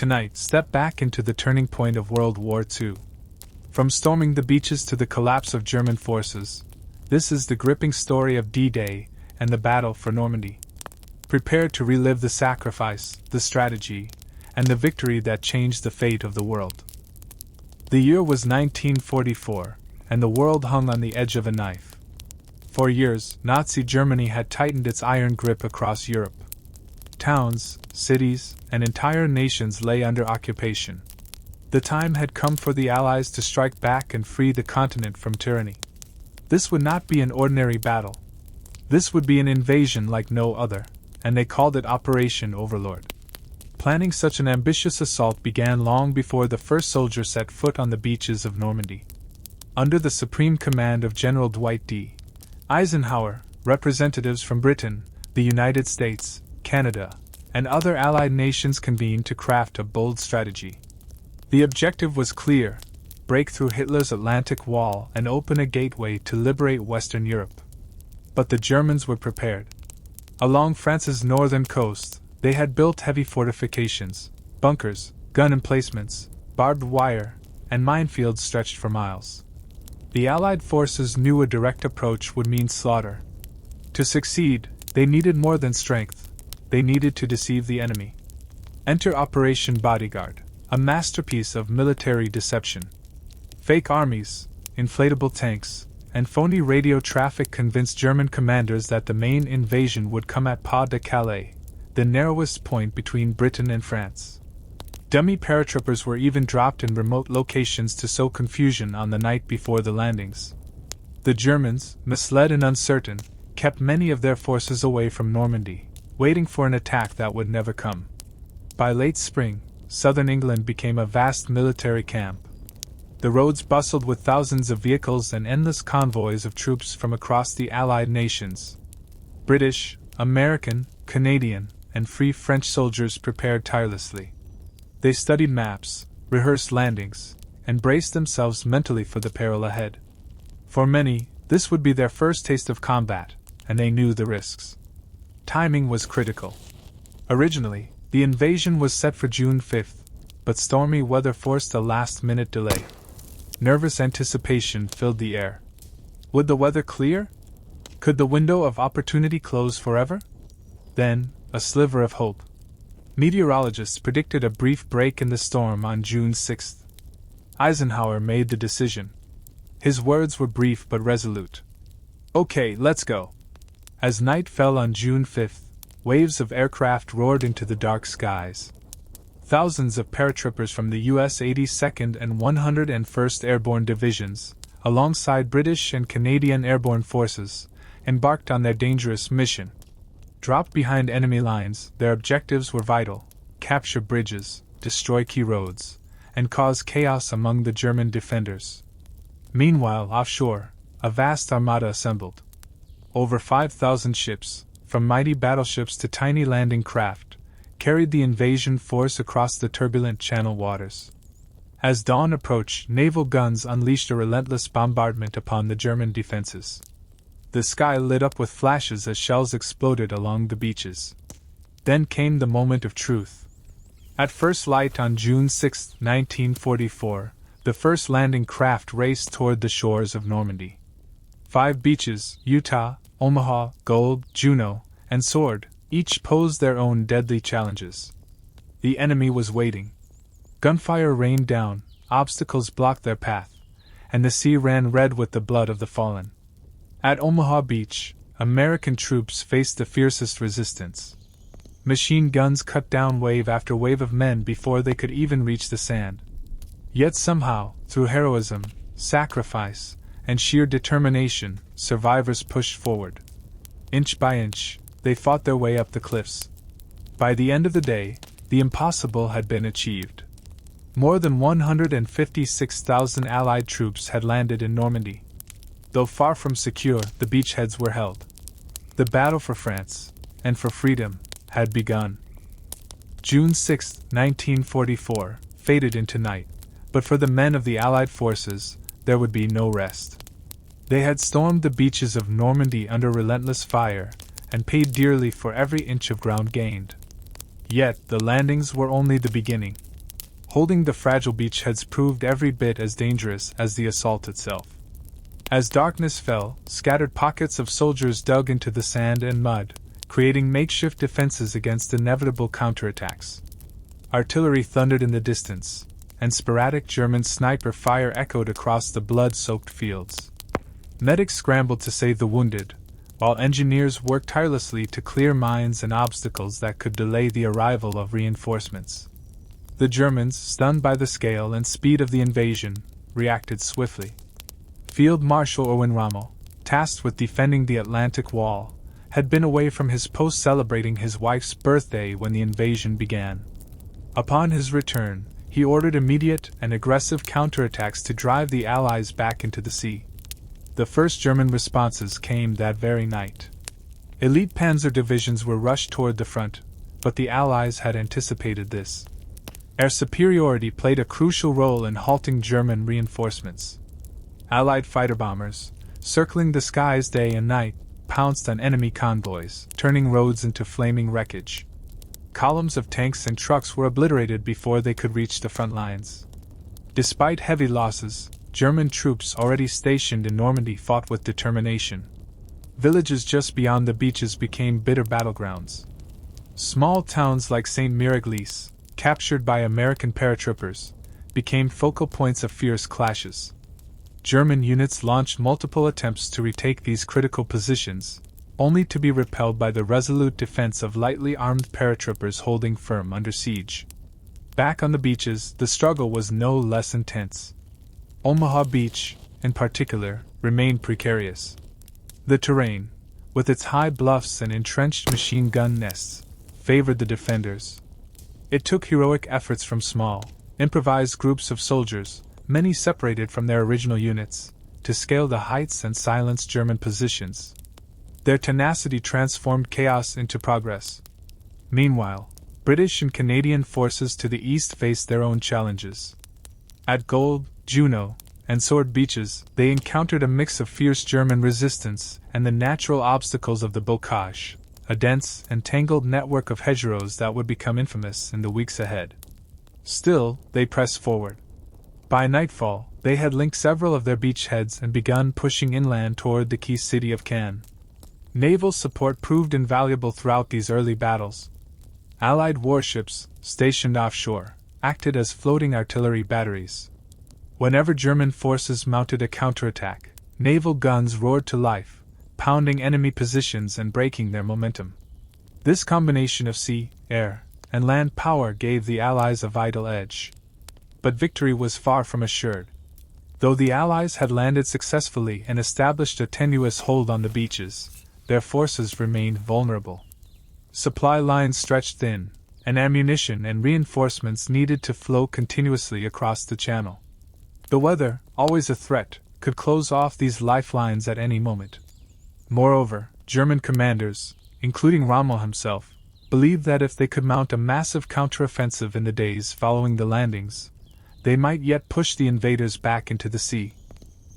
tonight step back into the turning point of World War II. From storming the beaches to the collapse of German forces, this is the gripping story of D-Day and the battle for Normandy. Prepare to relive the sacrifice, the strategy, and the victory that changed the fate of the world. The year was 1944, and the world hung on the edge of a knife. For years, Nazi Germany had tightened its iron grip across Europe. Towns, cities, and entire nations lay under occupation. The time had come for the Allies to strike back and free the continent from tyranny. This would not be an ordinary battle. This would be an invasion like no other, and they called it Operation Overlord. Planning such an ambitious assault began long before the first soldier set foot on the beaches of Normandy. Under the supreme command of General Dwight D. Eisenhower, representatives from Britain, the United States, Canada, and other Allied nations convened to craft a bold strategy. The objective was clear: break through Hitler's Atlantic Wall and open a gateway to liberate Western Europe. But the Germans were prepared. Along France's northern coast, they had built heavy fortifications, bunkers, gun emplacements, barbed wire, and minefields stretched for miles. The Allied forces knew a direct approach would mean slaughter. To succeed, they needed more than strength. They needed to deceive the enemy. Enter Operation Bodyguard, a masterpiece of military deception. Fake armies, inflatable tanks, and phony radio traffic convinced German commanders that the main invasion would come at Pas de Calais, the narrowest point between Britain and France. Dummy paratroopers were even dropped in remote locations to sow confusion on the night before the landings. The Germans, misled and uncertain, kept many of their forces away from Normandy, waiting for an attack that would never come. By late spring, southern England became a vast military camp. The roads bustled with thousands of vehicles and endless convoys of troops from across the Allied nations. British, American, Canadian, and Free French soldiers prepared tirelessly. They studied maps, rehearsed landings, and braced themselves mentally for the peril ahead. For many, this would be their first taste of combat, and they knew the risks. Timing was critical. Originally, the invasion was set for June 5th, but stormy weather forced a last-minute delay. Nervous anticipation filled the air. Would the weather clear? Could the window of opportunity close forever? Then, a sliver of hope. Meteorologists predicted a brief break in the storm on June 6th. Eisenhower made the decision. His words were brief but resolute. "Okay, let's go." As night fell on June 5th, waves of aircraft roared into the dark skies. Thousands of paratroopers from the U.S. 82nd and 101st Airborne Divisions, alongside British and Canadian airborne forces, embarked on their dangerous mission. Dropped behind enemy lines, their objectives were vital: capture bridges, destroy key roads, and cause chaos among the German defenders. Meanwhile, offshore, a vast armada assembled. Over 5,000 ships, from mighty battleships to tiny landing craft, carried the invasion force across the turbulent Channel waters. As dawn approached, naval guns unleashed a relentless bombardment upon the German defenses. The sky lit up with flashes as shells exploded along the beaches. Then came the moment of truth. At first light on June 6, 1944, the first landing craft raced toward the shores of Normandy. 5 beaches, Utah, Omaha, Gold, Juno, and Sword, each posed their own deadly challenges. The enemy was waiting. Gunfire rained down, obstacles blocked their path, and the sea ran red with the blood of the fallen. At Omaha Beach, American troops faced the fiercest resistance. Machine guns cut down wave after wave of men before they could even reach the sand. Yet somehow, through heroism, sacrifice, and sheer determination, survivors pushed forward. Inch by inch, they fought their way up the cliffs. By the end of the day, the impossible had been achieved. More than 156,000 Allied troops had landed in Normandy. Though far from secure, the beachheads were held. The battle for France, and for freedom, had begun. June 6, 1944, faded into night, but for the men of the Allied forces, there would be no rest. They had stormed the beaches of Normandy under relentless fire, and paid dearly for every inch of ground gained. Yet the landings were only the beginning. Holding the fragile beachheads proved every bit as dangerous as the assault itself. As darkness fell, scattered pockets of soldiers dug into the sand and mud, creating makeshift defenses against inevitable counterattacks. Artillery thundered in the distance, and sporadic German sniper fire echoed across the blood-soaked fields. Medics scrambled to save the wounded, while engineers worked tirelessly to clear mines and obstacles that could delay the arrival of reinforcements. The Germans, stunned by the scale and speed of the invasion, reacted swiftly. Field Marshal Erwin Rommel, tasked with defending the Atlantic Wall, had been away from his post celebrating his wife's birthday when the invasion began. Upon his return, he ordered immediate and aggressive counterattacks to drive the Allies back into the sea. The first German responses came that very night. Elite panzer divisions were rushed toward the front, but the Allies had anticipated this. Air superiority played a crucial role in halting German reinforcements. Allied fighter bombers, circling the skies day and night, pounced on enemy convoys, turning roads into flaming wreckage. Columns of tanks and trucks were obliterated before they could reach the front lines. Despite heavy losses, German troops already stationed in Normandy fought with determination. Villages just beyond the beaches became bitter battlegrounds. Small towns like St. Miraglise, captured by American paratroopers, became focal points of fierce clashes. German units launched multiple attempts to retake these critical positions, only to be repelled by the resolute defense of lightly armed paratroopers holding firm under siege. Back on the beaches, the struggle was no less intense. Omaha Beach, in particular, remained precarious. The terrain, with its high bluffs and entrenched machine gun nests, favored the defenders. It took heroic efforts from small, improvised groups of soldiers, many separated from their original units, to scale the heights and silence German positions. Their tenacity transformed chaos into progress. Meanwhile, British and Canadian forces to the east faced their own challenges. At Gold, Juno, and Sword Beaches, they encountered a mix of fierce German resistance and the natural obstacles of the bocage, a dense and tangled network of hedgerows that would become infamous in the weeks ahead. Still, they pressed forward. By nightfall, they had linked several of their beachheads and begun pushing inland toward the key city of Cannes. Naval support proved invaluable throughout these early battles. Allied warships, stationed offshore, acted as floating artillery batteries. Whenever German forces mounted a counterattack, naval guns roared to life, pounding enemy positions and breaking their momentum. This combination of sea, air, and land power gave the Allies a vital edge. But victory was far from assured. Though the Allies had landed successfully and established a tenuous hold on the beaches, their forces remained vulnerable. Supply lines stretched thin, and ammunition and reinforcements needed to flow continuously across the channel. The weather, always a threat, could close off these lifelines at any moment. Moreover, German commanders, including Rommel himself, believed that if they could mount a massive counteroffensive in the days following the landings, they might yet push the invaders back into the sea.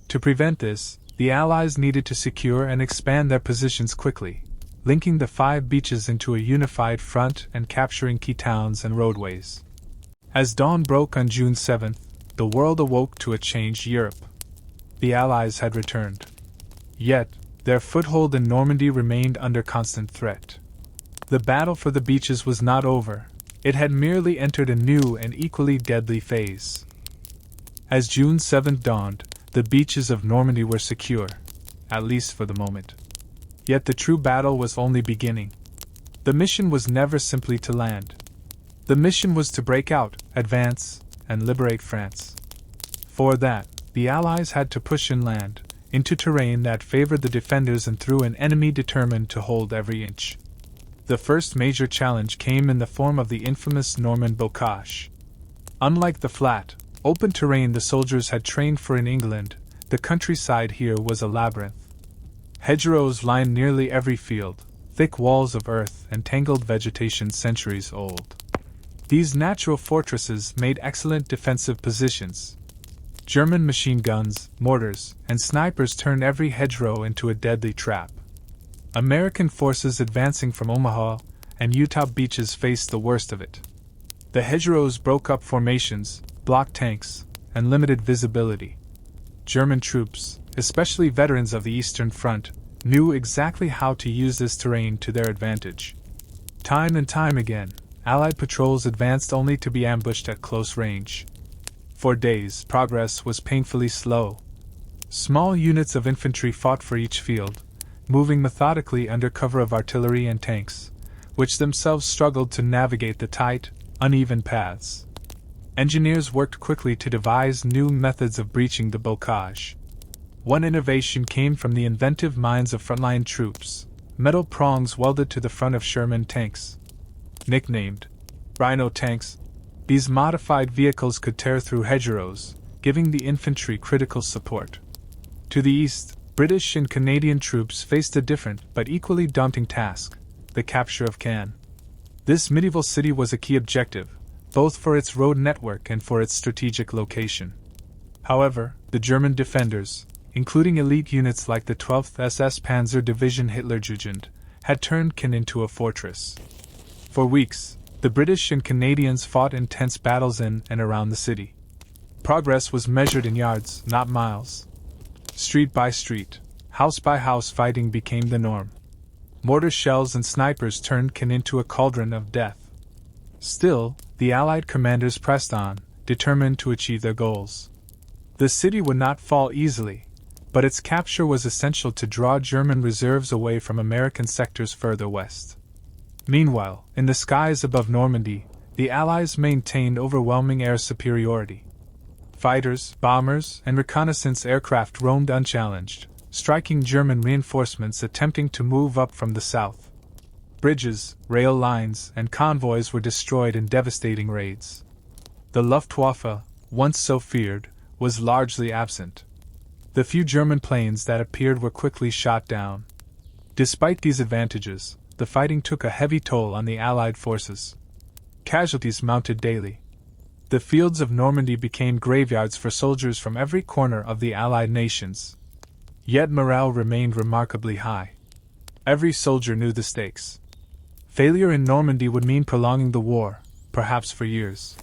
To prevent this, the Allies needed to secure and expand their positions quickly, linking the 5 beaches into a unified front and capturing key towns and roadways. As dawn broke on June 7th, the world awoke to a changed Europe. The Allies had returned. Yet, their foothold in Normandy remained under constant threat. The battle for the beaches was not over. It had merely entered a new and equally deadly phase. As June 7th dawned, the beaches of Normandy were secure, at least for the moment. Yet the true battle was only beginning. The mission was never simply to land. The mission was to break out, advance, and liberate France. For that, the Allies had to push inland, into terrain that favored the defenders and through an enemy determined to hold every inch. The first major challenge came in the form of the infamous Norman bocage. Unlike the flat, open terrain the soldiers had trained for in England, the countryside here was a labyrinth. Hedgerows lined nearly every field, thick walls of earth and tangled vegetation centuries old. These natural fortresses made excellent defensive positions. German machine guns, mortars, and snipers turned every hedgerow into a deadly trap. American forces advancing from Omaha and Utah beaches faced the worst of it. The hedgerows broke up formations, blocked tanks, and limited visibility. German troops, especially veterans of the Eastern Front, knew exactly how to use this terrain to their advantage. Time and time again, Allied patrols advanced only to be ambushed at close range. For days, progress was painfully slow. Small units of infantry fought for each field, moving methodically under cover of artillery and tanks, which themselves struggled to navigate the tight, uneven paths. Engineers worked quickly to devise new methods of breaching the bocage. One innovation came from the inventive minds of frontline troops: metal prongs welded to the front of Sherman tanks. Nicknamed Rhino tanks, these modified vehicles could tear through hedgerows, giving the infantry critical support. To the east, British and Canadian troops faced a different but equally daunting task: the capture of Caen. This medieval city was a key objective, both for its road network and for its strategic location. However, the German defenders, including elite units like the 12th SS Panzer Division Hitlerjugend, had turned Caen into a fortress. For weeks, the British and Canadians fought intense battles in and around the city. Progress was measured in yards, not miles. Street by street, house by house, fighting became the norm. Mortar shells and snipers turned Caen into a cauldron of death. Still, the Allied commanders pressed on, determined to achieve their goals. The city would not fall easily, but its capture was essential to draw German reserves away from American sectors further west. Meanwhile, in the skies above Normandy, the Allies maintained overwhelming air superiority. Fighters, bombers, and reconnaissance aircraft roamed unchallenged, striking German reinforcements attempting to move up from the south. Bridges, rail lines, and convoys were destroyed in devastating raids. The Luftwaffe, once so feared, was largely absent. The few German planes that appeared were quickly shot down. Despite these advantages, the fighting took a heavy toll on the Allied forces. Casualties mounted daily. The fields of Normandy became graveyards for soldiers from every corner of the Allied nations. Yet morale remained remarkably high. Every soldier knew the stakes. Failure in Normandy would mean prolonging the war, perhaps for years.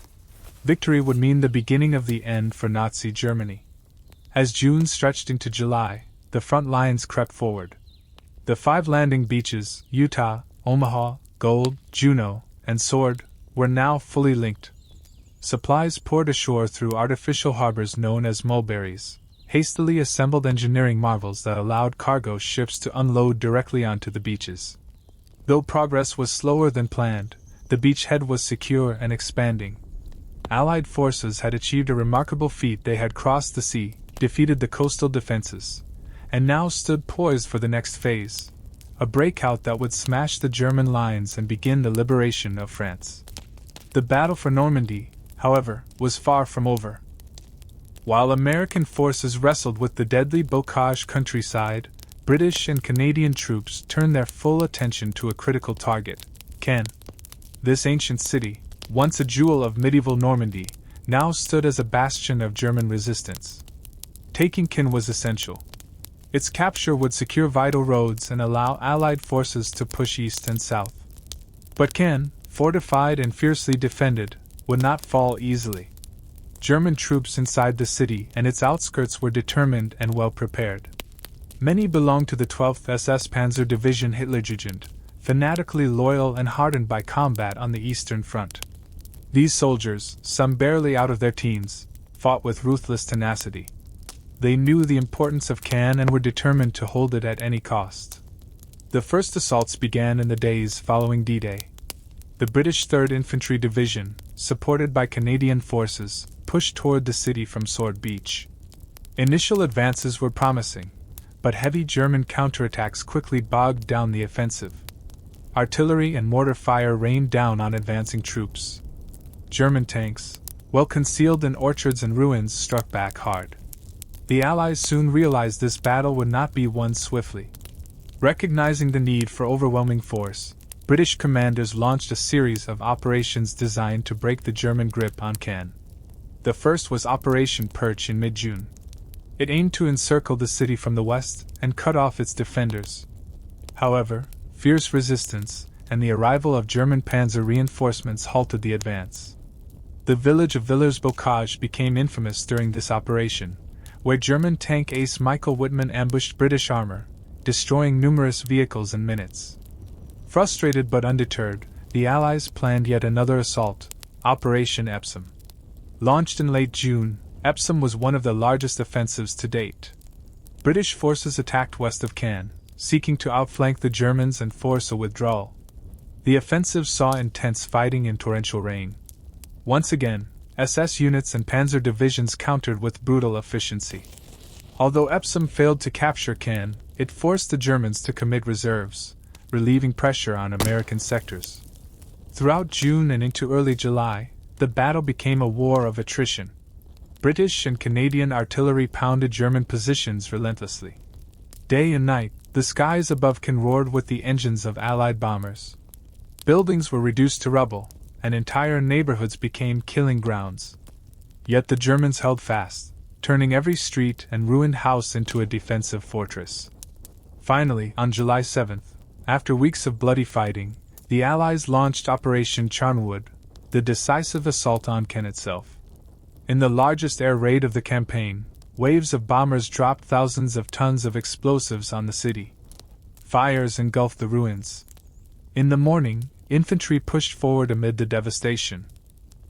Victory would mean the beginning of the end for Nazi Germany. As June stretched into July, the front lines crept forward. The 5 landing beaches, Utah, Omaha, Gold, Juno, and Sword, were now fully linked. Supplies poured ashore through artificial harbors known as mulberries, hastily assembled engineering marvels that allowed cargo ships to unload directly onto the beaches. Though progress was slower than planned, the beachhead was secure and expanding. Allied forces had achieved a remarkable feat. They had crossed the sea, defeated the coastal defenses, and now stood poised for the next phase, a breakout that would smash the German lines and begin the liberation of France. The battle for Normandy, however, was far from over. While American forces wrestled with the deadly bocage countryside, British and Canadian troops turned their full attention to a critical target: Caen. This ancient city, once a jewel of medieval Normandy, now stood as a bastion of German resistance. Taking Caen was essential. Its capture would secure vital roads and allow Allied forces to push east and south. But Caen, fortified and fiercely defended, would not fall easily. German troops inside the city and its outskirts were determined and well prepared. Many belonged to the 12th SS Panzer Division Hitlerjugend, fanatically loyal and hardened by combat on the Eastern Front. These soldiers, some barely out of their teens, fought with ruthless tenacity. They knew the importance of Caen and were determined to hold it at any cost. The first assaults began in the days following D-Day. The British 3rd Infantry Division, supported by Canadian forces, pushed toward the city from Sword Beach. Initial advances were promising, but heavy German counterattacks quickly bogged down the offensive. Artillery and mortar fire rained down on advancing troops. German tanks, well concealed in orchards and ruins, struck back hard. The Allies soon realized this battle would not be won swiftly. Recognizing the need for overwhelming force, British commanders launched a series of operations designed to break the German grip on Caen. The first was Operation Perch in mid-June. It aimed to encircle the city from the west and cut off its defenders. However, fierce resistance and the arrival of German panzer reinforcements halted the advance. The village of Villers-Bocage became infamous during this operation, where German tank ace Michael Whitman ambushed British armor, destroying numerous vehicles in minutes. Frustrated but undeterred, the Allies planned yet another assault, Operation Epsom. Launched in late June, Epsom was one of the largest offensives to date. British forces attacked west of Caen, seeking to outflank the Germans and force a withdrawal. The offensive saw intense fighting and torrential rain. Once again, SS units and panzer divisions countered with brutal efficiency. Although Epsom failed to capture Caen, it forced the Germans to commit reserves, relieving pressure on American sectors. Throughout June and into early July, the battle became a war of attrition. British and Canadian artillery pounded German positions relentlessly. Day and night, the skies above Caen roared with the engines of Allied bombers. Buildings were reduced to rubble, and entire neighborhoods became killing grounds. Yet the Germans held fast, turning every street and ruined house into a defensive fortress. Finally, on July 7th, after weeks of bloody fighting, the Allies launched Operation Charnwood, the decisive assault on Caen itself. In the largest air raid of the campaign, waves of bombers dropped thousands of tons of explosives on the city. Fires engulfed the ruins. In the morning, infantry pushed forward amid the devastation.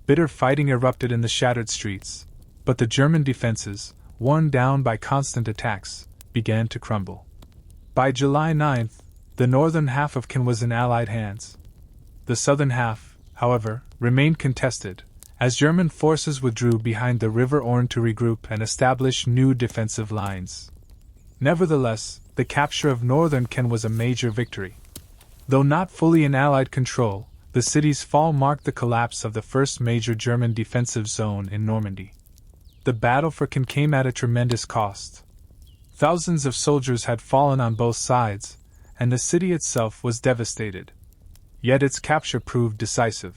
Bitter fighting erupted in the shattered streets, but the German defenses, worn down by constant attacks, began to crumble. By July 9th, the northern half of Caen was in Allied hands. The southern half, however, remained contested, as German forces withdrew behind the River Orne to regroup and establish new defensive lines. Nevertheless, the capture of northern Caen was a major victory. Though not fully in Allied control, the city's fall marked the collapse of the first major German defensive zone in Normandy. The battle for Caen came at a tremendous cost. Thousands of soldiers had fallen on both sides, and the city itself was devastated. Yet its capture proved decisive.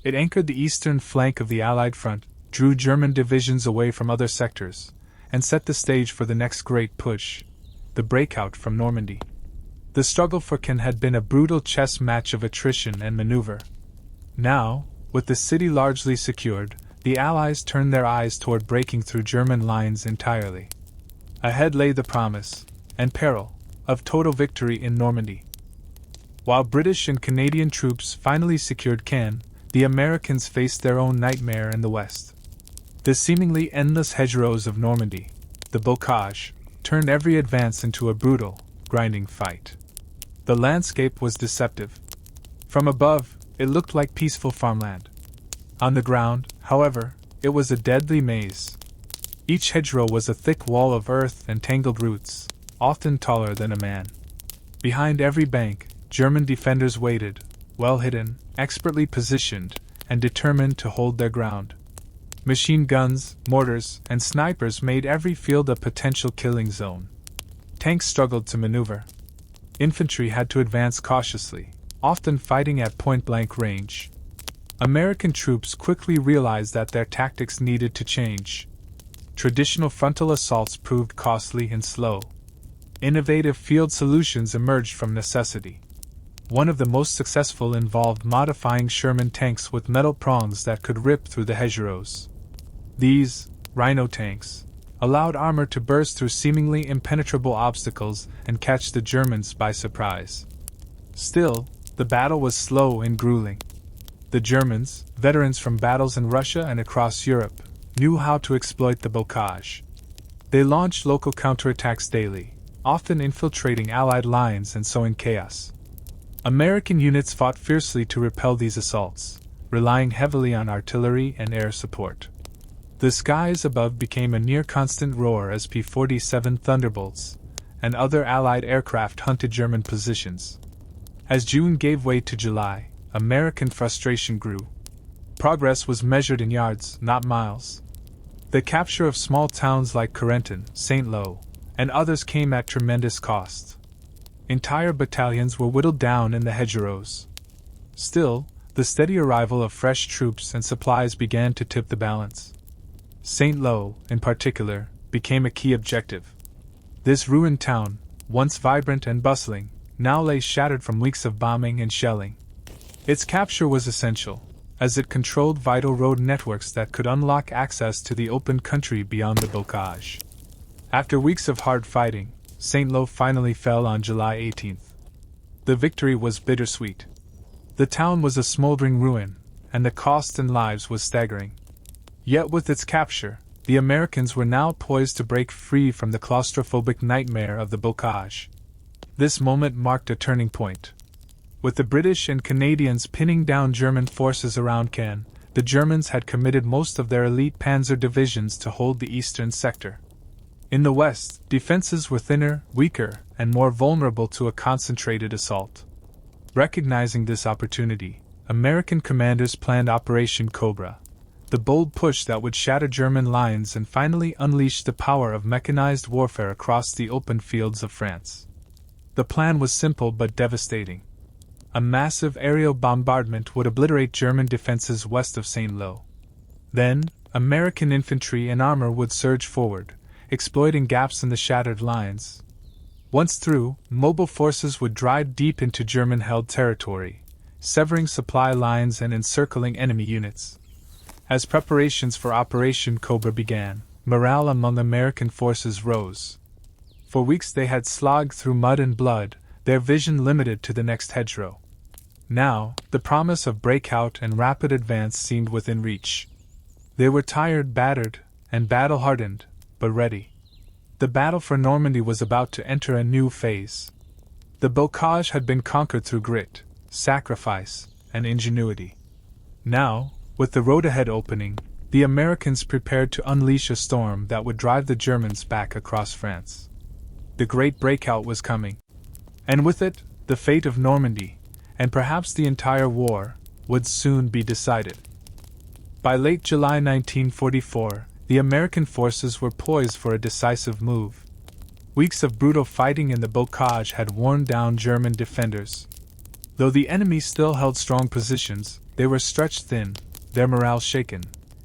It anchored the eastern flank of the Allied front, drew German divisions away from other sectors, and set the stage for the next great push, the breakout from Normandy. The struggle for Caen had been a brutal chess match of attrition and maneuver. Now, with the city largely secured, the Allies turned their eyes toward breaking through German lines entirely. Ahead lay the promise, and peril, of total victory in Normandy. While British and Canadian troops finally secured Caen, the Americans faced their own nightmare in the west. The seemingly endless hedgerows of Normandy, the bocage, turned every advance into a brutal, grinding fight. The landscape was deceptive. From above, it looked like peaceful farmland. On the ground, however, it was a deadly maze. Each hedgerow was a thick wall of earth and tangled roots, often taller than a man. Behind every bank, German defenders waited, well hidden, expertly positioned, and determined to hold their ground. Machine guns, mortars, and snipers made every field a potential killing zone. Tanks struggled to maneuver. Infantry had to advance cautiously, often fighting at point-blank range. American troops quickly realized that their tactics needed to change. Traditional frontal assaults proved costly and slow. Innovative field solutions emerged from necessity. One of the most successful involved modifying Sherman tanks with metal prongs that could rip through the hedgerows. These, Rhino tanks, allowed armor to burst through seemingly impenetrable obstacles and catch the Germans by surprise. Still, the battle was slow and grueling. The Germans, veterans from battles in Russia and across Europe, knew how to exploit the bocage. They launched local counterattacks daily, often infiltrating Allied lines and sowing chaos. American units fought fiercely to repel these assaults, relying heavily on artillery and air support. The skies above became a near-constant roar as P-47 Thunderbolts and other Allied aircraft hunted German positions. As June gave way to July, American frustration grew. Progress was measured in yards, not miles. The capture of small towns like Corentin, St. Lo, and others came at tremendous cost. Entire battalions were whittled down in the hedgerows. Still, the steady arrival of fresh troops and supplies began to tip the balance. St. Lo, in particular, became a key objective. This ruined town, once vibrant and bustling, now lay shattered from weeks of bombing and shelling. Its capture was essential, as it controlled vital road networks that could unlock access to the open country beyond the bocage. After weeks of hard fighting, St. Lo finally fell on July 18th. The victory was bittersweet. The town was a smoldering ruin, and the cost in lives was staggering. Yet with its capture, the Americans were now poised to break free from the claustrophobic nightmare of the bocage. This moment marked a turning point. With the British and Canadians pinning down German forces around Caen, the Germans had committed most of their elite panzer divisions to hold the eastern sector. In the west, defenses were thinner, weaker, and more vulnerable to a concentrated assault. Recognizing this opportunity, American commanders planned Operation Cobra, the bold push that would shatter German lines and finally unleash the power of mechanized warfare across the open fields of France. The plan was simple but devastating. A massive aerial bombardment would obliterate German defenses west of St. Lo. Then, American infantry and armor would surge forward, exploiting gaps in the shattered lines. Once through, mobile forces would drive deep into German-held territory, severing supply lines and encircling enemy units. As preparations for Operation Cobra began, morale among American forces rose. For weeks they had slogged through mud and blood, their vision limited to the next hedgerow. Now, the promise of breakout and rapid advance seemed within reach. They were tired, battered, and battle-hardened, but ready. The battle for Normandy was about to enter a new phase. The bocage had been conquered through grit, sacrifice, and ingenuity. Now, with the road ahead opening, the Americans prepared to unleash a storm that would drive the Germans back across France. The great breakout was coming. And with it, the fate of Normandy, and perhaps the entire war, would soon be decided. By late July 1944, the American forces were poised for a decisive move. Weeks of brutal fighting in the bocage had worn down German defenders. Though the enemy still held strong positions, they were stretched thin, their morale shaken,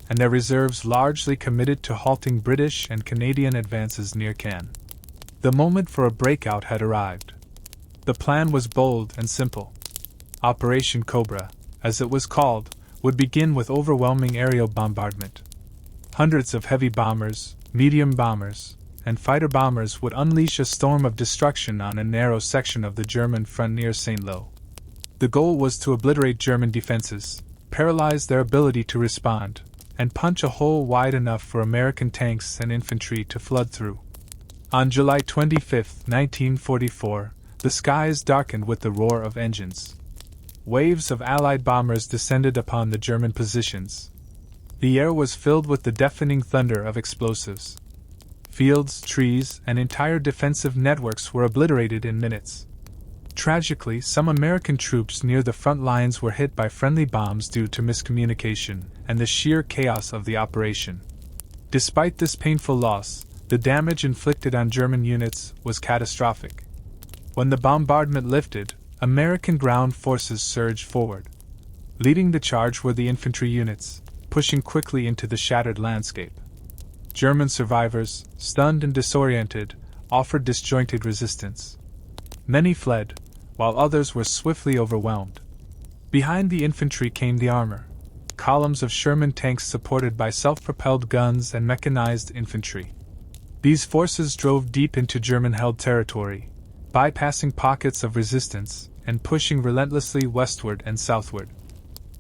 and their reserves largely committed to halting British and Canadian advances near Caen. The moment for a breakout had arrived. The plan was bold and simple. Operation Cobra, as it was called, would begin with overwhelming aerial bombardment. Hundreds of heavy bombers, medium bombers, and fighter bombers would unleash a storm of destruction on a narrow section of the German front near St. Lo. The goal was to obliterate German defenses, paralyze their ability to respond, and punch a hole wide enough for American tanks and infantry to flood through. On July 25, 1944, the skies darkened with the roar of engines. Waves of Allied bombers descended upon the German positions. The air was filled with the deafening thunder of explosives. Fields, trees, and entire defensive networks were obliterated in minutes. Tragically, some American troops near the front lines were hit by friendly bombs due to miscommunication and the sheer chaos of the operation. Despite this painful loss, the damage inflicted on German units was catastrophic. When the bombardment lifted, American ground forces surged forward. Leading the charge were the infantry units, pushing quickly into the shattered landscape. German survivors, stunned and disoriented, offered disjointed resistance. Many fled, while others were swiftly overwhelmed. Behind the infantry came the armor, columns of Sherman tanks supported by self-propelled guns and mechanized infantry. These forces drove deep into German-held territory, bypassing pockets of resistance and pushing relentlessly westward and southward.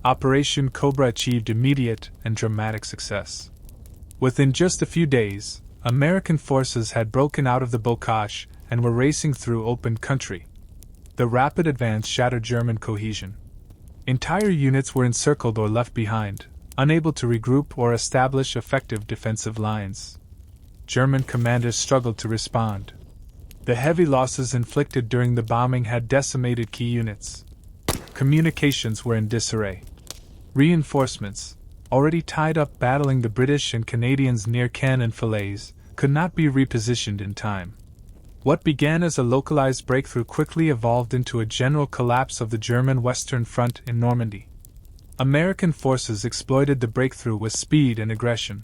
Operation Cobra achieved immediate and dramatic success. Within just a few days, American forces had broken out of the bocage and were racing through open country. The rapid advance shattered German cohesion. Entire units were encircled or left behind, unable to regroup or establish effective defensive lines. German commanders struggled to respond. The heavy losses inflicted during the bombing had decimated key units. Communications were in disarray. Reinforcements, already tied up battling the British and Canadians near Caen and Falaise, could not be repositioned in time. What began as a localized breakthrough quickly evolved into a general collapse of the German Western Front in Normandy. American forces exploited the breakthrough with speed and aggression.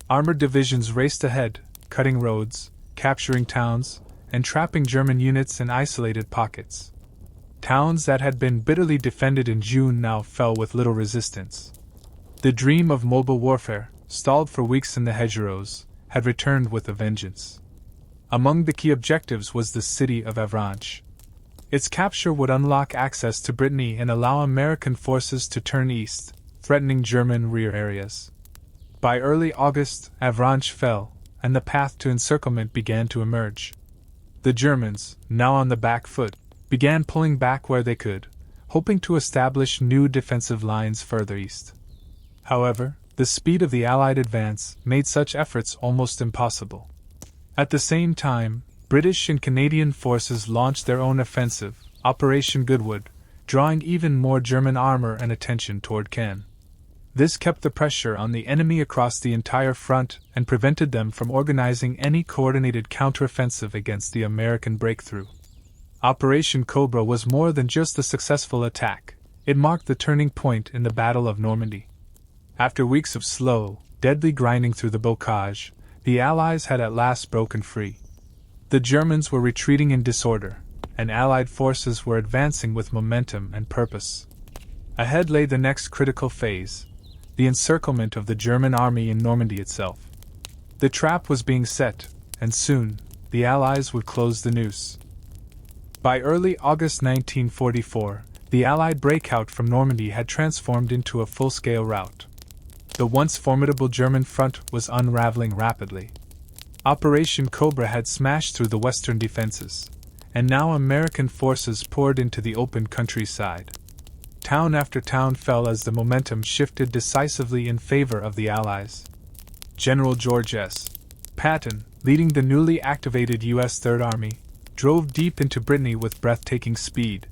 Armored divisions raced ahead, cutting roads, capturing towns, and trapping German units in isolated pockets. Towns that had been bitterly defended in June now fell with little resistance. The dream of mobile warfare, stalled for weeks in the hedgerows, had returned with a vengeance. Among the key objectives was the city of Avranches. Its capture would unlock access to Brittany and allow American forces to turn east, threatening German rear areas. By early August, Avranches fell, and the path to encirclement began to emerge. The Germans, now on the back foot, began pulling back where they could, hoping to establish new defensive lines further east. However, the speed of the Allied advance made such efforts almost impossible. At the same time, British and Canadian forces launched their own offensive, Operation Goodwood, drawing even more German armor and attention toward Caen. This kept the pressure on the enemy across the entire front and prevented them from organizing any coordinated counteroffensive against the American breakthrough. Operation Cobra was more than just a successful attack, it marked the turning point in the Battle of Normandy. After weeks of slow, deadly grinding through the bocage, the Allies had at last broken free. The Germans were retreating in disorder, and Allied forces were advancing with momentum and purpose. Ahead lay the next critical phase, the encirclement of the German army in Normandy itself. The trap was being set, and soon, the Allies would close the noose. By early August 1944, the Allied breakout from Normandy had transformed into a full-scale rout. The once formidable German front was unraveling rapidly. Operation Cobra had smashed through the western defenses, and now American forces poured into the open countryside. Town after town fell as the momentum shifted decisively in favor of the Allies. General George S. Patton, leading the newly activated U.S. Third Army, drove deep into Brittany with breathtaking speed.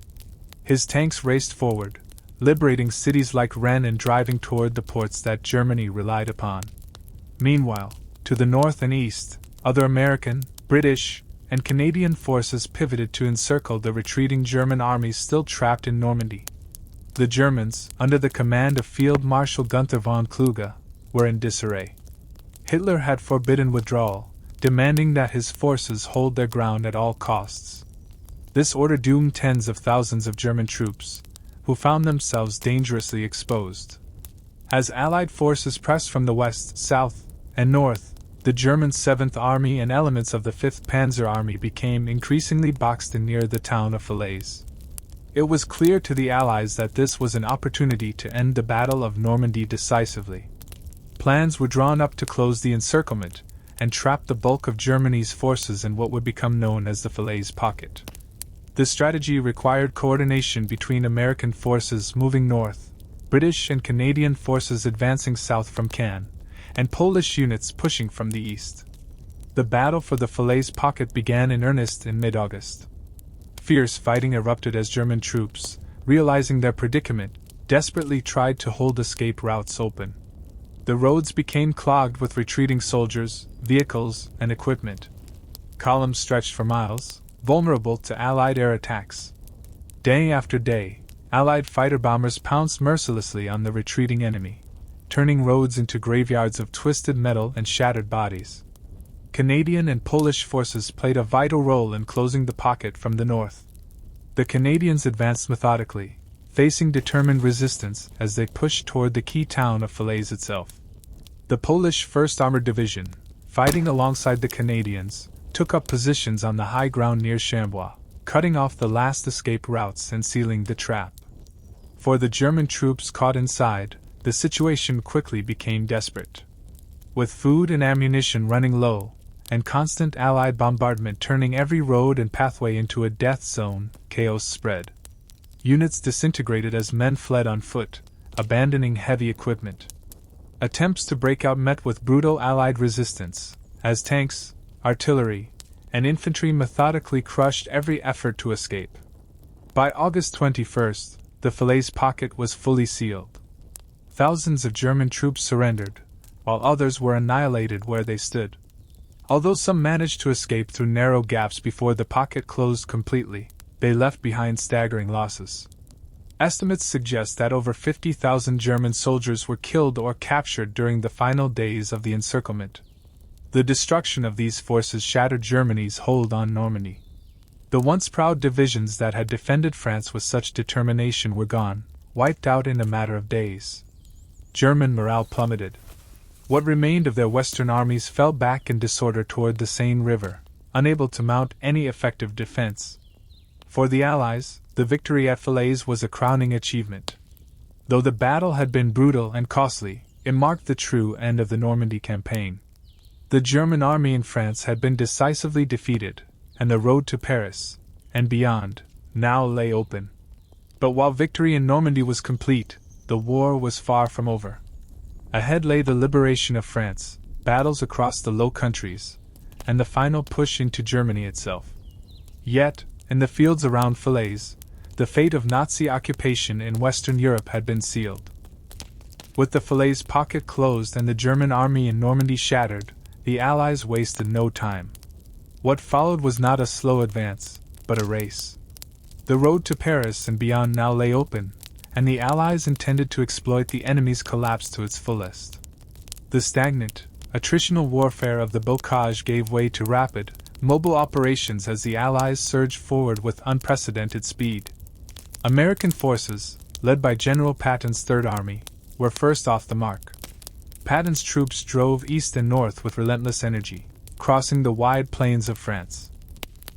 His tanks raced forward, liberating cities like Rennes and driving toward the ports that Germany relied upon. Meanwhile, to the north and east, other American, British, and Canadian forces pivoted to encircle the retreating German armies still trapped in Normandy. The Germans, under the command of Field Marshal Gunther von Kluge, were in disarray. Hitler had forbidden withdrawal, demanding that his forces hold their ground at all costs. This order doomed tens of thousands of German troops, who found themselves dangerously exposed. As Allied forces pressed from the west, south, and north, the German 7th Army and elements of the 5th Panzer Army became increasingly boxed in near the town of Falaise. It was clear to the Allies that this was an opportunity to end the Battle of Normandy decisively. Plans were drawn up to close the encirclement and trap the bulk of Germany's forces in what would become known as the Falaise Pocket. The strategy required coordination between American forces moving north, British and Canadian forces advancing south from Caen, and Polish units pushing from the east. The battle for the Falaise Pocket began in earnest in mid-August. Fierce fighting erupted as German troops, realizing their predicament, desperately tried to hold escape routes open. The roads became clogged with retreating soldiers, vehicles, and equipment. Columns stretched for miles, vulnerable to Allied air attacks. Day after day, Allied fighter bombers pounced mercilessly on the retreating enemy, turning roads into graveyards of twisted metal and shattered bodies. Canadian and Polish forces played a vital role in closing the pocket from the north. The Canadians advanced methodically, facing determined resistance as they pushed toward the key town of Falaise itself. The Polish 1st Armored Division, fighting alongside the Canadians, took up positions on the high ground near Chambois, cutting off the last escape routes and sealing the trap. For the German troops caught inside, the situation quickly became desperate. With food and ammunition running low, and constant Allied bombardment turning every road and pathway into a death zone, chaos spread. Units disintegrated as men fled on foot, abandoning heavy equipment. Attempts to break out met with brutal Allied resistance, as tanks, artillery, and infantry methodically crushed every effort to escape. By August 21st, the Falaise Pocket was fully sealed. Thousands of German troops surrendered, while others were annihilated where they stood. Although some managed to escape through narrow gaps before the pocket closed completely, they left behind staggering losses. Estimates suggest that over 50,000 German soldiers were killed or captured during the final days of the encirclement. The destruction of these forces shattered Germany's hold on Normandy. The once proud divisions that had defended France with such determination were gone, wiped out in a matter of days. German morale plummeted. What remained of their western armies fell back in disorder toward the Seine River, unable to mount any effective defense. For the Allies, the victory at Falaise was a crowning achievement. Though the battle had been brutal and costly, it marked the true end of the Normandy campaign. The German army in France had been decisively defeated, and the road to Paris, and beyond, now lay open. But while victory in Normandy was complete, the war was far from over. Ahead lay the liberation of France, battles across the Low Countries, and the final push into Germany itself. Yet, in the fields around Falaise, the fate of Nazi occupation in Western Europe had been sealed. With the Falaise pocket closed and the German army in Normandy shattered, the Allies wasted no time. What followed was not a slow advance, but a race. The road to Paris and beyond now lay open, and the Allies intended to exploit the enemy's collapse to its fullest. The stagnant, attritional warfare of the bocage gave way to rapid, mobile operations as the Allies surged forward with unprecedented speed. American forces, led by General Patton's Third Army, were first off the mark. Patton's troops drove east and north with relentless energy, crossing the wide plains of France.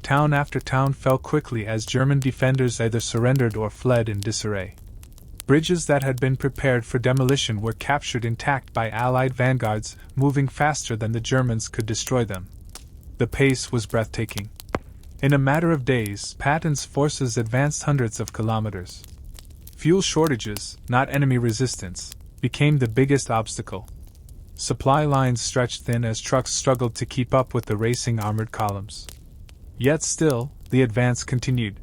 Town after town fell quickly as German defenders either surrendered or fled in disarray. Bridges that had been prepared for demolition were captured intact by Allied vanguards moving faster than the Germans could destroy them. The pace was breathtaking. In a matter of days, Patton's forces advanced hundreds of kilometers. Fuel shortages, not enemy resistance, became the biggest obstacle. Supply lines stretched thin as trucks struggled to keep up with the racing armored columns. Yet still, the advance continued.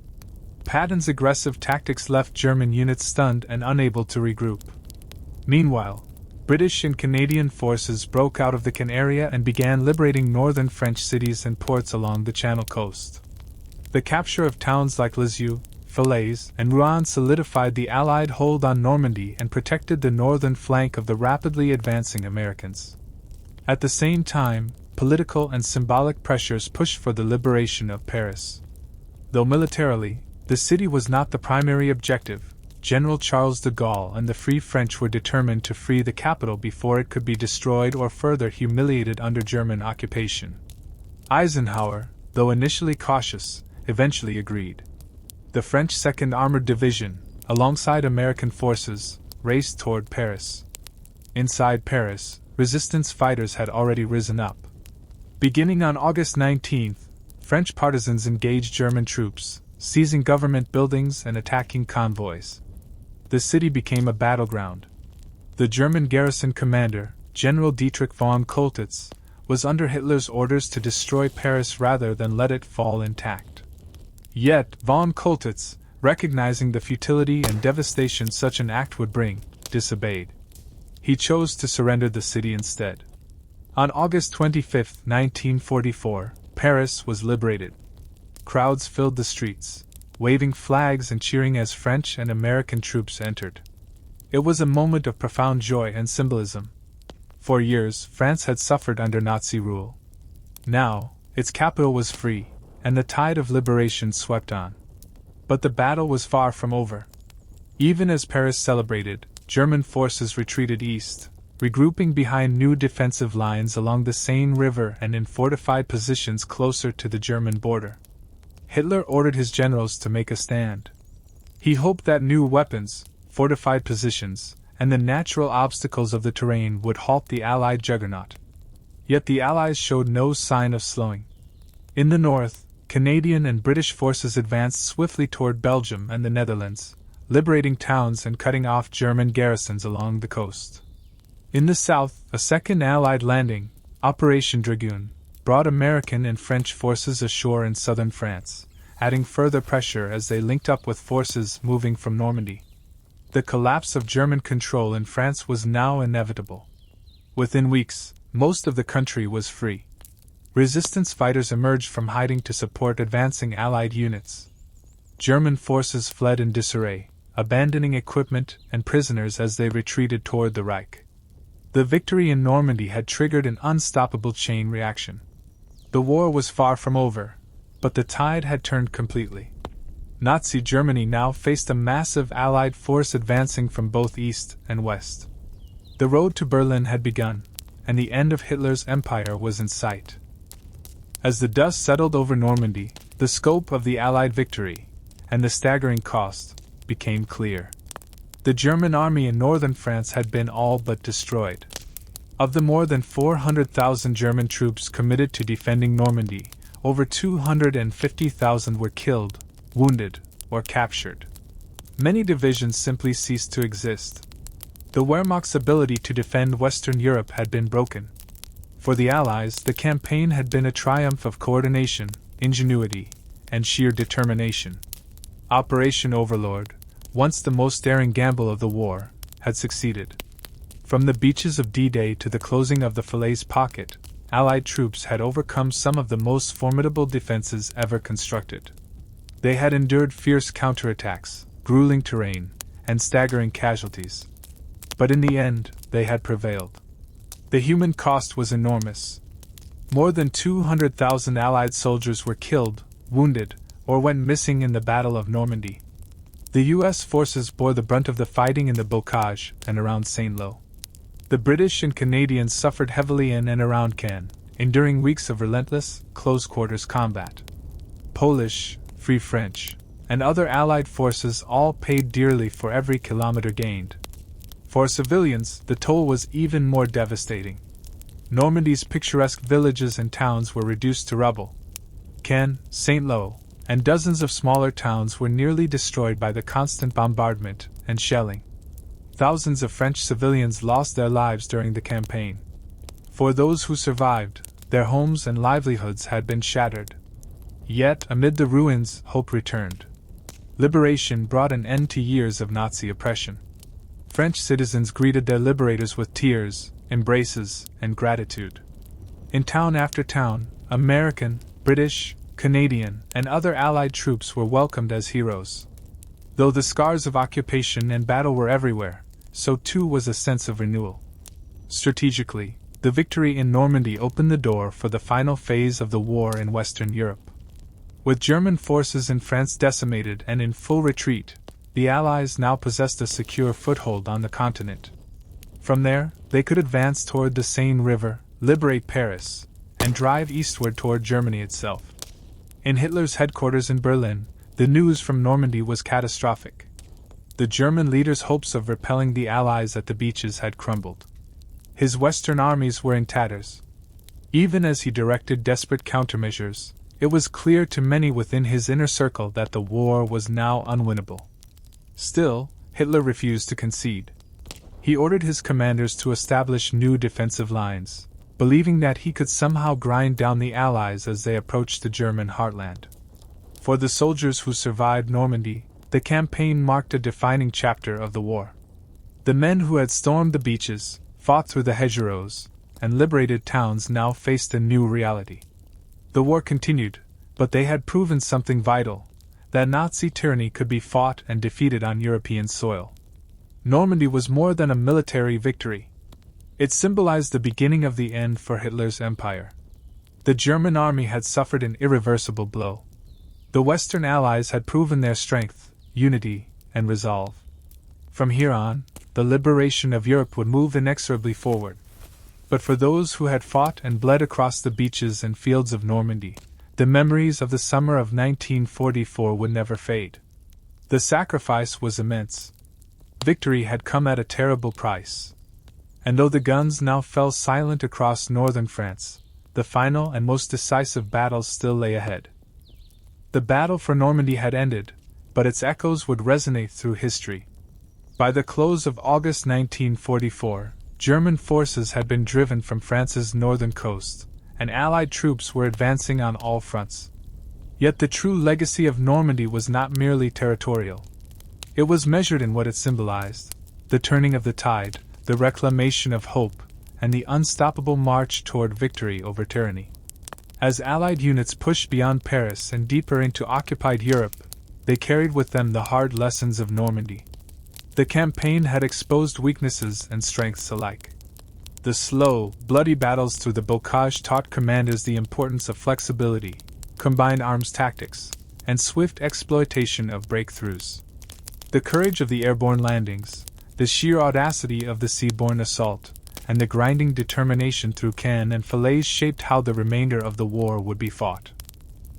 Patton's aggressive tactics left German units stunned and unable to regroup. Meanwhile, British and Canadian forces broke out of the Caen area and began liberating northern French cities and ports along the Channel coast. The capture of towns like Lisieux, Falaise, and Rouen solidified the Allied hold on Normandy and protected the northern flank of the rapidly advancing Americans. At the same time, political and symbolic pressures pushed for the liberation of Paris. Though militarily, the city was not the primary objective, General Charles de Gaulle and the Free French were determined to free the capital before it could be destroyed or further humiliated under German occupation. Eisenhower, though initially cautious, eventually agreed. The French 2nd Armored Division, alongside American forces, raced toward Paris. Inside Paris, resistance fighters had already risen up. Beginning on August 19th, French partisans engaged German troops, seizing government buildings and attacking convoys. The city became a battleground. The German garrison commander, General Dietrich von Choltitz, was under Hitler's orders to destroy Paris rather than let it fall intact. Yet, von Choltitz, recognizing the futility and devastation such an act would bring, disobeyed. He chose to surrender the city instead. On August 25, 1944, Paris was liberated. Crowds filled the streets, waving flags and cheering as French and American troops entered. It was a moment of profound joy and symbolism. For years, France had suffered under Nazi rule. Now, its capital was free, and the tide of liberation swept on. But the battle was far from over. Even as Paris celebrated, German forces retreated east, regrouping behind new defensive lines along the Seine River and in fortified positions closer to the German border. Hitler ordered his generals to make a stand. He hoped that new weapons, fortified positions, and the natural obstacles of the terrain would halt the Allied juggernaut. Yet the Allies showed no sign of slowing. In the north, Canadian and British forces advanced swiftly toward Belgium and the Netherlands, liberating towns and cutting off German garrisons along the coast. In the south, a second Allied landing, Operation Dragoon, brought American and French forces ashore in southern France, adding further pressure as they linked up with forces moving from Normandy. The collapse of German control in France was now inevitable. Within weeks, most of the country was free. Resistance fighters emerged from hiding to support advancing Allied units. German forces fled in disarray, abandoning equipment and prisoners as they retreated toward the Reich. The victory in Normandy had triggered an unstoppable chain reaction. The war was far from over, But the tide had turned completely. Nazi Germany now faced a massive Allied force advancing from both east and west. The road to Berlin had begun, and the end of Hitler's empire was in sight. As the dust settled over Normandy, the scope of the Allied victory, and the staggering cost, became clear. The German army in northern France had been all but destroyed. Of the more than 400,000 German troops committed to defending Normandy, over 250,000 were killed, wounded, or captured. Many divisions simply ceased to exist. The Wehrmacht's ability to defend Western Europe had been broken. For the Allies, the campaign had been a triumph of coordination, ingenuity, and sheer determination. Operation Overlord, once the most daring gamble of the war, had succeeded. From the beaches of D-Day to the closing of the Falaise Pocket, Allied troops had overcome some of the most formidable defenses ever constructed. They had endured fierce counterattacks, grueling terrain, and staggering casualties. But in the end, they had prevailed. The human cost was enormous. More than 200,000 Allied soldiers were killed, wounded, or went missing in the Battle of Normandy. The U.S. forces bore the brunt of the fighting in the Bocage and around Saint-Lô. The British and Canadians suffered heavily in and around Caen, enduring weeks of relentless, close-quarters combat. Polish, Free French, and other Allied forces all paid dearly for every kilometer gained. For civilians, the toll was even more devastating. Normandy's picturesque villages and towns were reduced to rubble. Caen, Saint-Lô, and dozens of smaller towns were nearly destroyed by the constant bombardment and shelling. Thousands of French civilians lost their lives during the campaign. For those who survived, their homes and livelihoods had been shattered. Yet, amid the ruins, hope returned. Liberation brought an end to years of Nazi oppression. French citizens greeted their liberators with tears, embraces, and gratitude. In town after town, American, British, Canadian, and other Allied troops were welcomed as heroes. Though the scars of occupation and battle were everywhere, so too was a sense of renewal. Strategically, the victory in Normandy opened the door for the final phase of the war in Western Europe. With German forces in France decimated and in full retreat, the Allies now possessed a secure foothold on the continent. From there, they could advance toward the Seine River, liberate Paris, and drive eastward toward Germany itself. In Hitler's headquarters in Berlin, the news from Normandy was catastrophic. The German leader's hopes of repelling the Allies at the beaches had crumbled. His Western armies were in tatters. Even as he directed desperate countermeasures, it was clear to many within his inner circle that the war was now unwinnable. Still, Hitler refused to concede. He ordered his commanders to establish new defensive lines, believing that he could somehow grind down the Allies as they approached the German heartland. For the soldiers who survived Normandy, the campaign marked a defining chapter of the war. The men who had stormed the beaches, fought through the hedgerows, and liberated towns now faced a new reality. The war continued, but they had proven something vital: that Nazi tyranny could be fought and defeated on European soil. Normandy was more than a military victory. It symbolized the beginning of the end for Hitler's empire. The German army had suffered an irreversible blow. The Western Allies had proven their strength, unity, and resolve. From here on, the liberation of Europe would move inexorably forward. But for those who had fought and bled across the beaches and fields of Normandy, the memories of the summer of 1944 would never fade. The sacrifice was immense. Victory had come at a terrible price. And though the guns now fell silent across northern France, the final and most decisive battles still lay ahead. The battle for Normandy had ended, but its echoes would resonate through history. By the close of August 1944, German forces had been driven from France's northern coast, and Allied troops were advancing on all fronts. Yet the true legacy of Normandy was not merely territorial. It was measured in what it symbolized: the turning of the tide, the reclamation of hope, and the unstoppable march toward victory over tyranny. As Allied units pushed beyond Paris and deeper into occupied Europe, they carried with them the hard lessons of Normandy. The campaign had exposed weaknesses and strengths alike. The slow, bloody battles through the Bocage taught commanders the importance of flexibility, combined arms tactics, and swift exploitation of breakthroughs. The courage of the airborne landings, the sheer audacity of the seaborne assault, and the grinding determination through Cannes and Falaise shaped how the remainder of the war would be fought.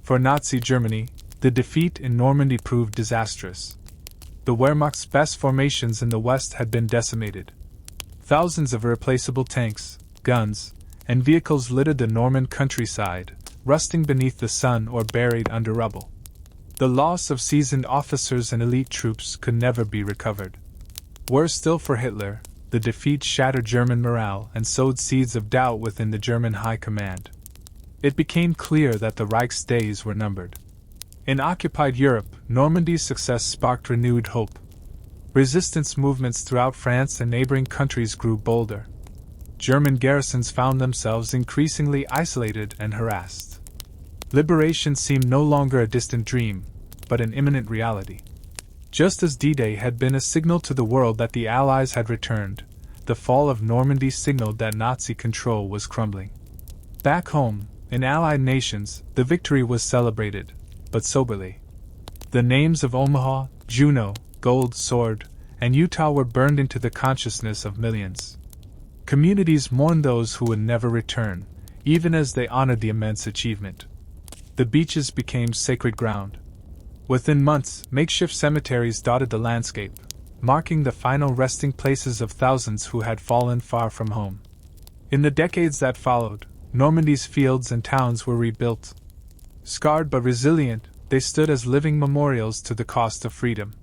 For Nazi Germany, the defeat in Normandy proved disastrous. The Wehrmacht's best formations in the West had been decimated. Thousands of irreplaceable tanks, guns, and vehicles littered the Norman countryside, rusting beneath the sun or buried under rubble. The loss of seasoned officers and elite troops could never be recovered. Worse still for Hitler, the defeat shattered German morale and sowed seeds of doubt within the German high command. It became clear that the Reich's days were numbered. In occupied Europe, Normandy's success sparked renewed hope. Resistance movements throughout France and neighboring countries grew bolder. German garrisons found themselves increasingly isolated and harassed. Liberation seemed no longer a distant dream, but an imminent reality. Just as D-Day had been a signal to the world that the Allies had returned, the fall of Normandy signaled that Nazi control was crumbling. Back home, in Allied nations, the victory was celebrated, but soberly. The names of Omaha, Juno, Gold Sword, and Utah were burned into the consciousness of millions. Communities mourned those who would never return, even as they honored the immense achievement. The beaches became sacred ground. Within months, makeshift cemeteries dotted the landscape, marking the final resting places of thousands who had fallen far from home. In the decades that followed, Normandy's fields and towns were rebuilt. Scarred but resilient, they stood as living memorials to the cost of freedom.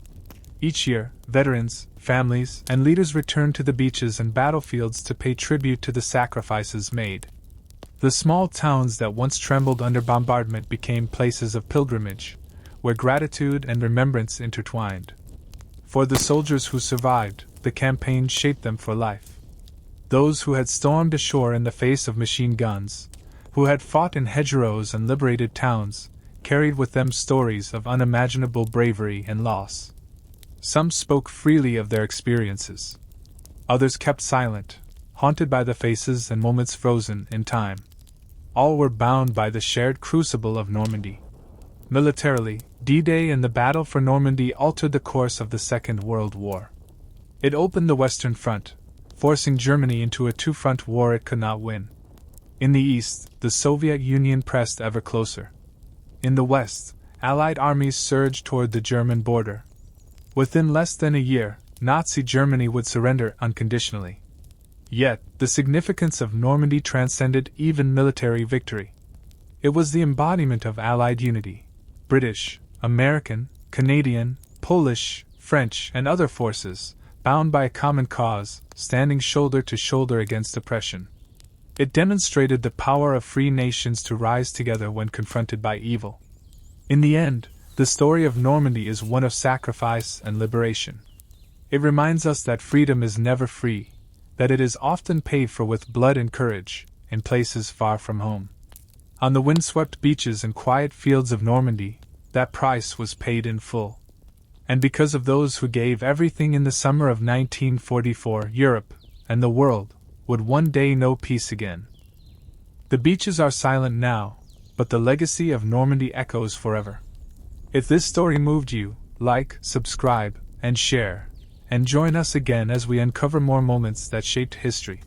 Each year, veterans, families, and leaders returned to the beaches and battlefields to pay tribute to the sacrifices made. The small towns that once trembled under bombardment became places of pilgrimage, where gratitude and remembrance intertwined. For the soldiers who survived, the campaign shaped them for life. Those who had stormed ashore in the face of machine guns, who had fought in hedgerows and liberated towns, carried with them stories of unimaginable bravery and loss. Some spoke freely of their experiences. Others kept silent, haunted by the faces and moments frozen in time. All were bound by the shared crucible of Normandy. Militarily, D-Day and the Battle for Normandy altered the course of the Second World War. It opened the Western Front, forcing Germany into a two-front war it could not win. In the East, the Soviet Union pressed ever closer. In the West, Allied armies surged toward the German border. Within less than a year, Nazi Germany would surrender unconditionally. Yet, the significance of Normandy transcended even military victory. It was the embodiment of Allied unity. British, American, Canadian, Polish, French, and other forces, bound by a common cause, standing shoulder to shoulder against oppression. It demonstrated the power of free nations to rise together when confronted by evil. In the end, the story of Normandy is one of sacrifice and liberation. It reminds us that freedom is never free, that it is often paid for with blood and courage, in places far from home. On the windswept beaches and quiet fields of Normandy, that price was paid in full. And because of those who gave everything in the summer of 1944, Europe, and the world, would one day know peace again. The beaches are silent now, but the legacy of Normandy echoes forever. If this story moved you, like, subscribe, and share, and join us again as we uncover more moments that shaped history.